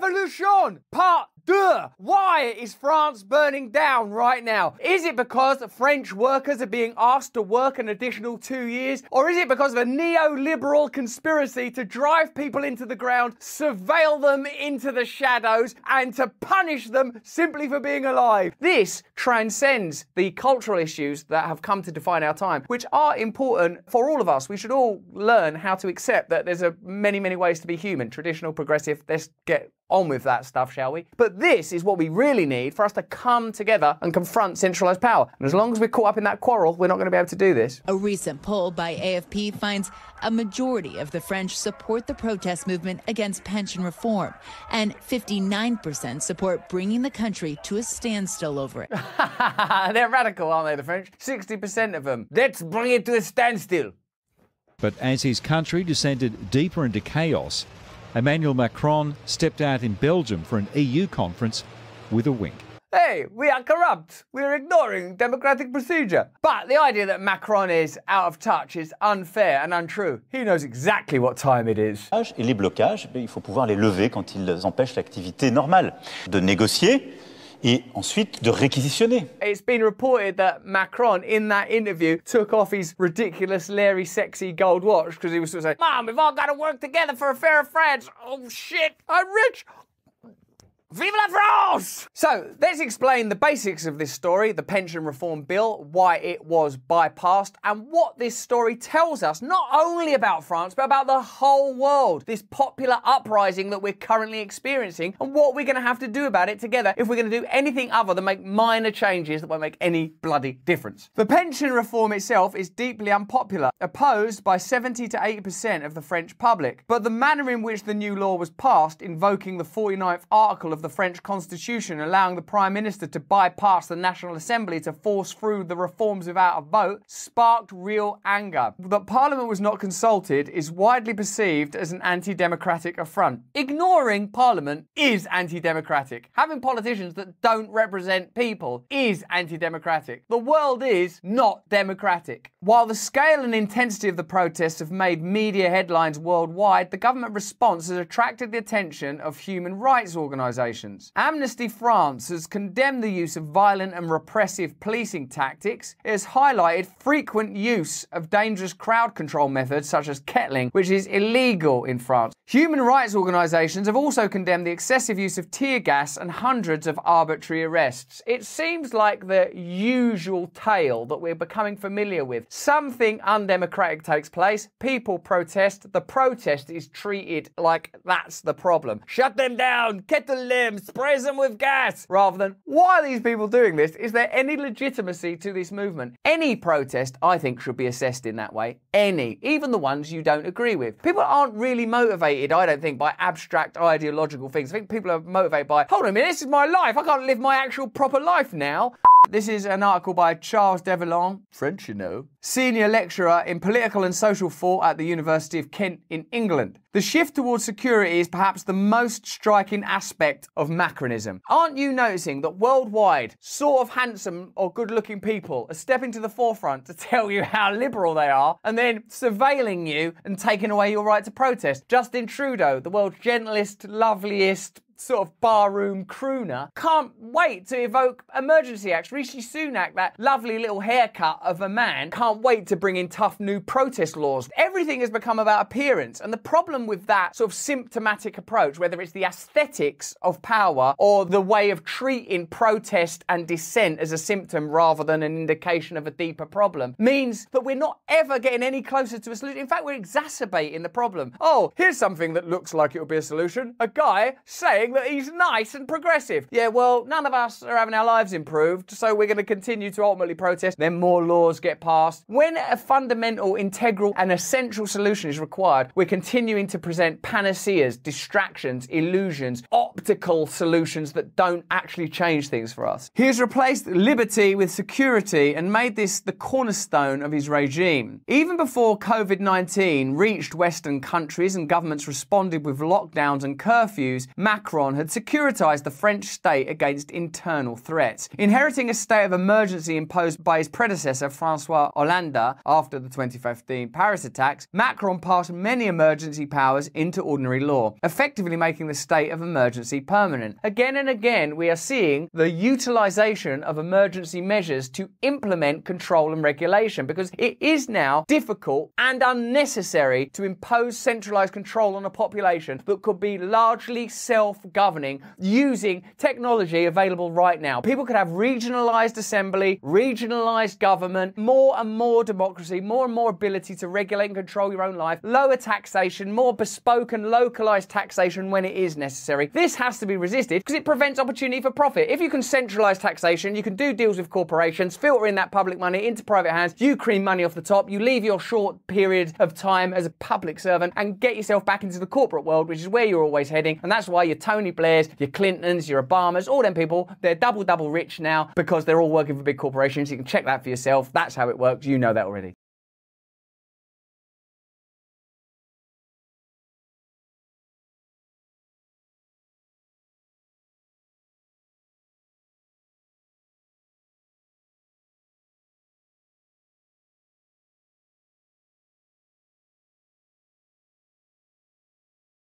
Revolution Part 2. Why is France burning down right now? Is it because French workers are being asked to work an additional 2 years? Or is it because of a neoliberal conspiracy to drive people into the ground, surveil them into the shadows, and to punish them simply for being alive? This transcends the cultural issues that have come to define our time, which are important for all of us. We should all learn how to accept that there's many, many ways to be human. Traditional, progressive, let's get on with that stuff, shall we? But this is what we really need for us to come together and confront centralised power. And as long as we're caught up in that quarrel, we're not going to be able to do this. A recent poll by AFP finds a majority of the French support the protest movement against pension reform, and 59% support bringing the country to a standstill over it. They're radical, aren't they, the French? 60% of them. Let's bring it to a standstill. But as his country descended deeper into chaos, Emmanuel Macron stepped out in Belgium for an EU conference with a wink. Hey, we are corrupt. We're ignoring democratic procedure. But the idea that Macron is out of touch is unfair and untrue. He knows exactly what time it is. Et les blocages, il faut pouvoir les lever quand ils empêchent l'activité normale. De négocier et ensuite de réquisitionner. It's been reported that Macron, in that interview, took off his ridiculous, Larry, sexy gold watch because he was sort of saying, Mom, we've all got to work together for a fairer France. Oh, shit, I'm rich. Vive la France! So, let's explain the basics of this story, the pension reform bill, why it was bypassed, and what this story tells us, not only about France, but about the whole world. This popular uprising that we're currently experiencing, and what we're going to have to do about it together if we're going to do anything other than make minor changes that won't make any bloody difference. The pension reform itself is deeply unpopular, opposed by 70 to 80% of the French public. But the manner in which the new law was passed, invoking the 49th article of the French Constitution, allowing the Prime Minister to bypass the National Assembly to force through the reforms without a vote, sparked real anger. That Parliament was not consulted is widely perceived as an anti-democratic affront. Ignoring Parliament is anti-democratic. Having politicians that don't represent people is anti-democratic. The world is not democratic. While the scale and intensity of the protests have made media headlines worldwide, the government response has attracted the attention of human rights organisations. Amnesty France has condemned the use of violent and repressive policing tactics. It has highlighted frequent use of dangerous crowd control methods such as kettling, which is illegal in France. Human rights organisations have also condemned the excessive use of tear gas and hundreds of arbitrary arrests. It seems like the usual tale that we're becoming familiar with. Something undemocratic takes place, people protest, the protest is treated like that's the problem. Shut them down, kettle them, spray them with gas, rather than, why are these people doing this? Is there any legitimacy to this movement? Any protest, I think, should be assessed in that way. Any, even the ones you don't agree with. People aren't really motivated, I don't think, by abstract ideological things. I think people are motivated by, hold on a minute, this is my life, I can't live my actual proper life now. This is an article by Charles Develon, French, you know, senior lecturer in political and social thought at the University of Kent in England. The shift towards security is perhaps the most striking aspect of Macronism. Aren't you noticing that worldwide, sort of handsome or good-looking people are stepping to the forefront to tell you how liberal they are, and then surveilling you and taking away your right to protest? Justin Trudeau, the world's gentlest, loveliest, sort of barroom crooner, can't wait to evoke emergency acts. Rishi Sunak, that lovely little haircut of a man, can't wait to bring in tough new protest laws. Everything has become about appearance, and the problem with that sort of symptomatic approach, whether it's the aesthetics of power or the way of treating protest and dissent as a symptom rather than an indication of a deeper problem, means that we're not ever getting any closer to a solution. In fact, we're exacerbating the problem. Oh, here's something that looks like it'll be a solution. A guy saying that he's nice and progressive. Yeah, well, none of us are having our lives improved, so we're going to continue to ultimately protest. Then more laws get passed. When a fundamental, integral and essential solution is required, we're continuing to present panaceas, distractions, illusions, optical solutions that don't actually change things for us. He has replaced liberty with security and made this the cornerstone of his regime. Even before COVID-19 reached Western countries and governments responded with lockdowns and curfews, Macron Macron had securitized the French state against internal threats. Inheriting a state of emergency imposed by his predecessor François Hollande after the 2015 Paris attacks, Macron passed many emergency powers into ordinary law, effectively making the state of emergency permanent. Again and again, we are seeing the utilization of emergency measures to implement control and regulation, because it is now difficult and unnecessary to impose centralized control on a population that could be largely self-governing using technology available right now. People could have regionalized assembly, regionalized government, more and more democracy, more and more ability to regulate and control your own life, lower taxation, more bespoke and localized taxation when it is necessary. This has to be resisted because it prevents opportunity for profit. If you can centralize taxation, you can do deals with corporations, filter in that public money into private hands, you cream money off the top, you leave your short period of time as a public servant and get yourself back into the corporate world, which is where you're always heading. And that's why your Tony Blairs, your Clintons, your Obamas, all them people, they're double rich now because they're all working for big corporations. You can check that for yourself. That's how it works. You know that already.